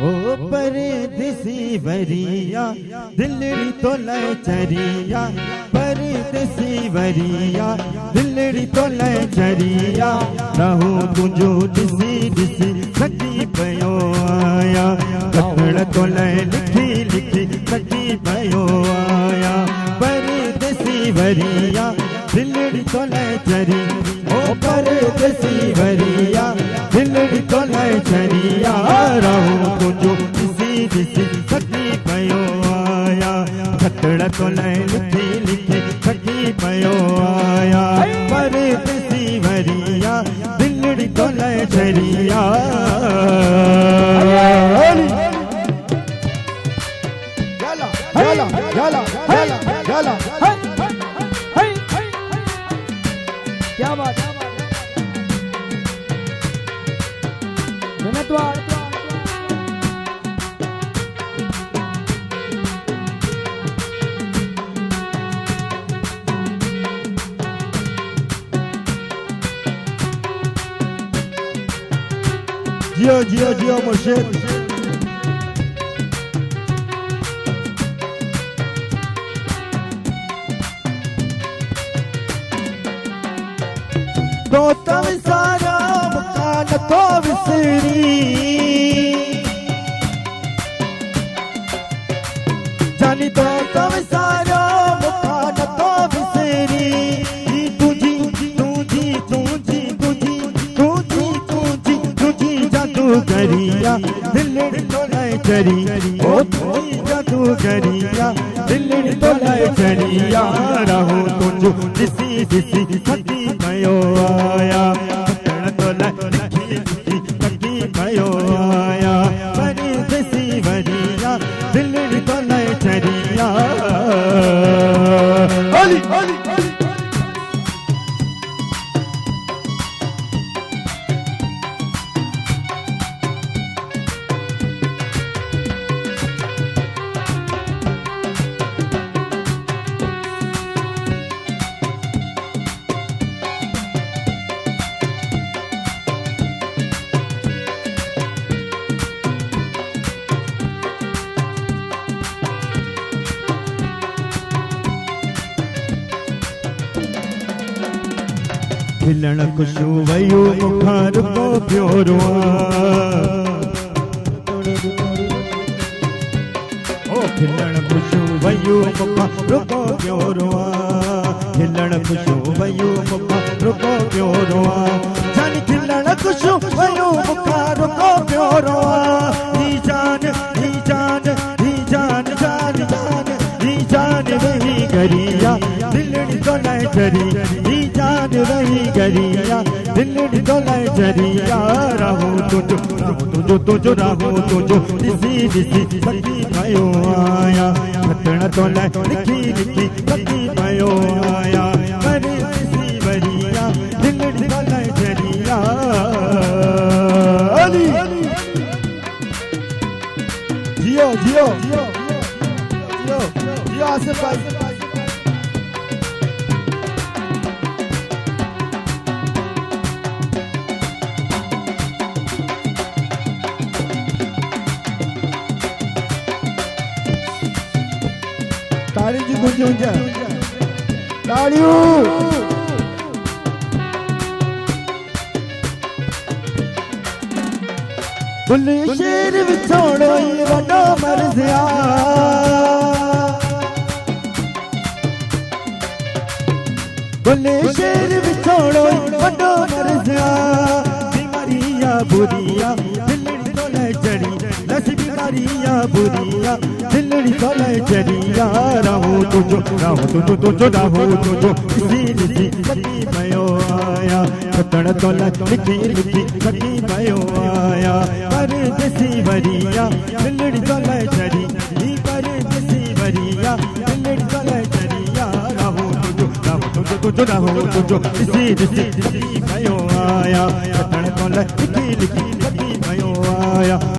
ओ परदेसी वरिया दिलड़ी तो लय चरिया, परदेसी वरिया दिलड़ी तो लय चरिया, रहूं तुझो दिसी दिसी सकी पयो आया, कपड़ तो लय लिखी लिखी सकी पयो आया, परदेसी वरिया दिलड़ी तो लय चरी, ओ परदेसी वरिया दिलड़ी तो लय चरिया, रहूं तुझो दिसी दिसी सकी पयो आया, कपड़ तो लय लिखी लिखी सकी पयो आया, परदेसी वरिया दिलड़ी तो लय चरिया। क्या बात जनतवार जियो जियो जियो मुर्शिद। तो तम सारा मकान तो विसरी, जानी तो तम सारा मकान तो विसरी, तुझी तुझी तुझी तुझी तुझी तुझी तुझी जादूगरिया दिलड़ी तो लय चरी, ओ तुझी जादूगरिया दिलड़ी तो लय चरिया, रहूं तुझो दिसी दिसी सकी पयो आया, कपड़ तो लय लिखी लिखी सकी पयो आया, परदेसी वरिया दिलड़ी तो लय चरिया। ओली ओली खिलण खुशू वयू मुखार को प्योरुआ, ओ खिलण खुशू वयू मुखार को प्योरुआ, खिलण खुशू वयू मुखार को प्योरुआ, जानी खिलण खुशू वयू मुखार को प्योरुआ, ही जान ही जान ही जान जान जान ही जान वही गरिया दिलड़ी तो लय चरी, जान वही गरिया दिलड़ी तो लय चरिया, रहूं तुझो तुझो तुझो रहूं तुझो दिसी दिसी सकी पयो आया, कपड़ तो लय लिखी लिखी सकी पयो आया, परदेसी वरिया दिलड़ी तो लय चरिया। जियो जियो जियो जियो आसिफ भाई। ताड़ी जी गुंजी हुंजा ताड़ियों बुल्ले शेर विछोड़ो ये वडो मरज़िया, बुल्ले शेर विछोड़ो वडो मरज़िया, बीमारिया बुरिया दिलड़ी तो लय चरी, लसी बीमारिया बुरिया दिलड़ी तो लय चरिया, रहूं तुझो रहूं तुझो दिसी दिसी सकी पयो आया, कपड़ तो लय लिखी लिखी सकी पयो आया, परदेसी वरिया दिलड़ी तो लय चरी, परदेसी वरिया दिलड़ी तो लय चरिया, रहूं तुझो दिसी दिसी सकी पयो आया, कपड़ तो लय लिखी लिखी सकी पयो आया।